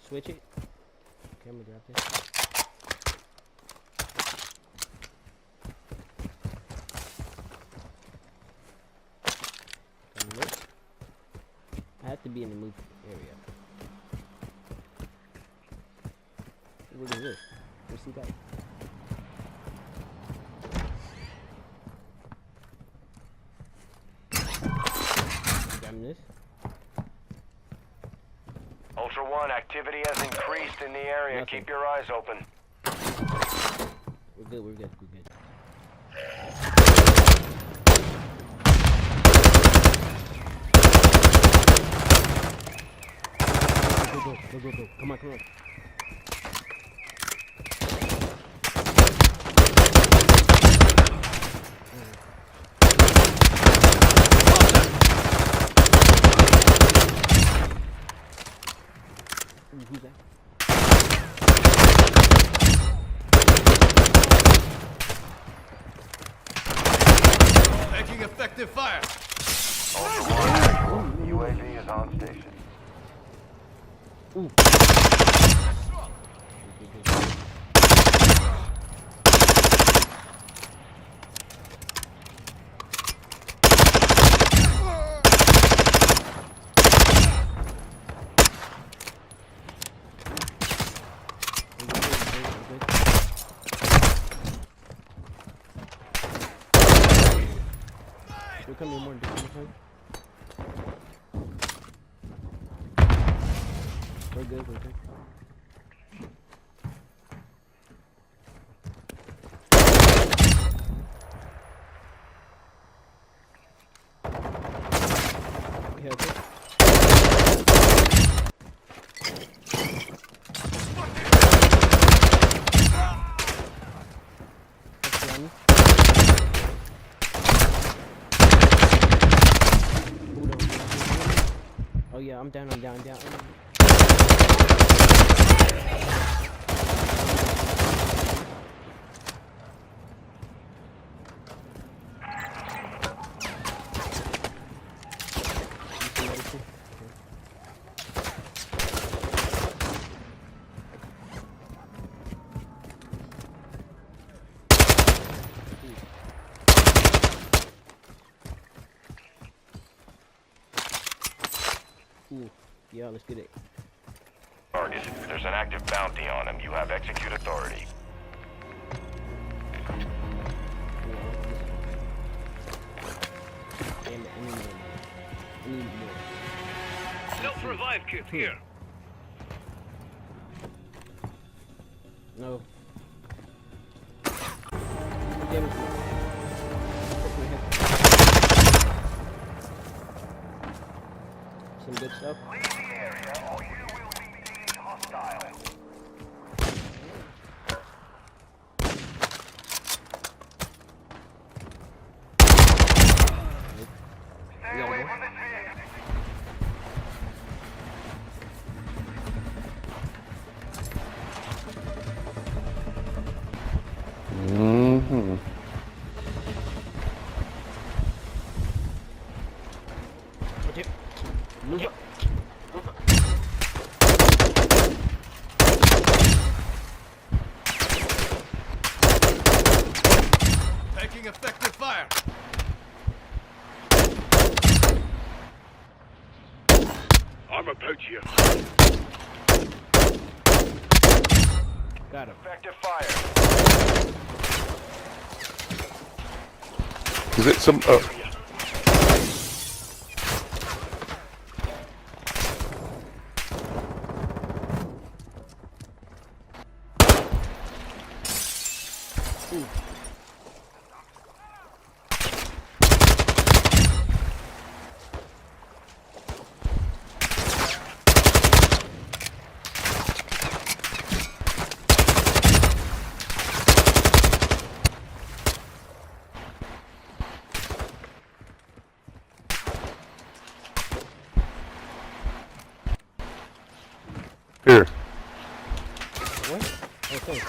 Switch it. Okay, I'm gonna grab this. I have to be in the move area. What is this? What's he got? Grabbing this. Ultra One, activity has increased in the area. Nothing. Keep your eyes open. We're good, we're good, we're good. Go. Come on. Who's that? Making effective fire. Ultra One, UAV is on station. Ooh. We're coming more different. We're good. Yeah, okay. Oh yeah, I'm down. Ooh, yeah, let's get it. Target. There's an active bounty on him. You have execute authority. Damn it, I need more. Self-revive kit here. No. Damn it. Some good stuff. Leave the area or you will be deemed hostile. Stay away from the vehicle. Move up. Taking effective fire. I'm a poacher. Got him. Effective fire. Is it some? Oh. Here. What? Okay.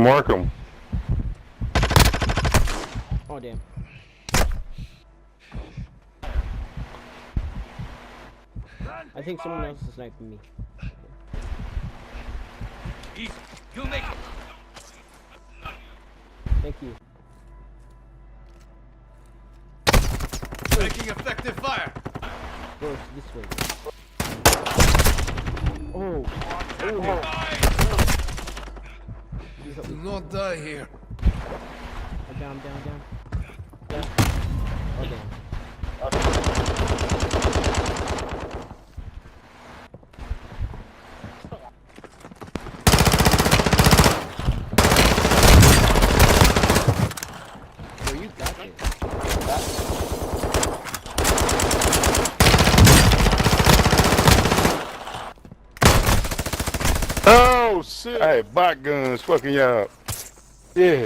Mark him. Oh damn. I think someone else is sniping me. Easy. You'll make it. Thank you. Taking effective fire. Bro, it's this way. Oh. Do not die here. I'm down. Yeah. Oh damn. Bro, you got it. Oh shit! Hey, bot guns fucking y'all up. Yeah.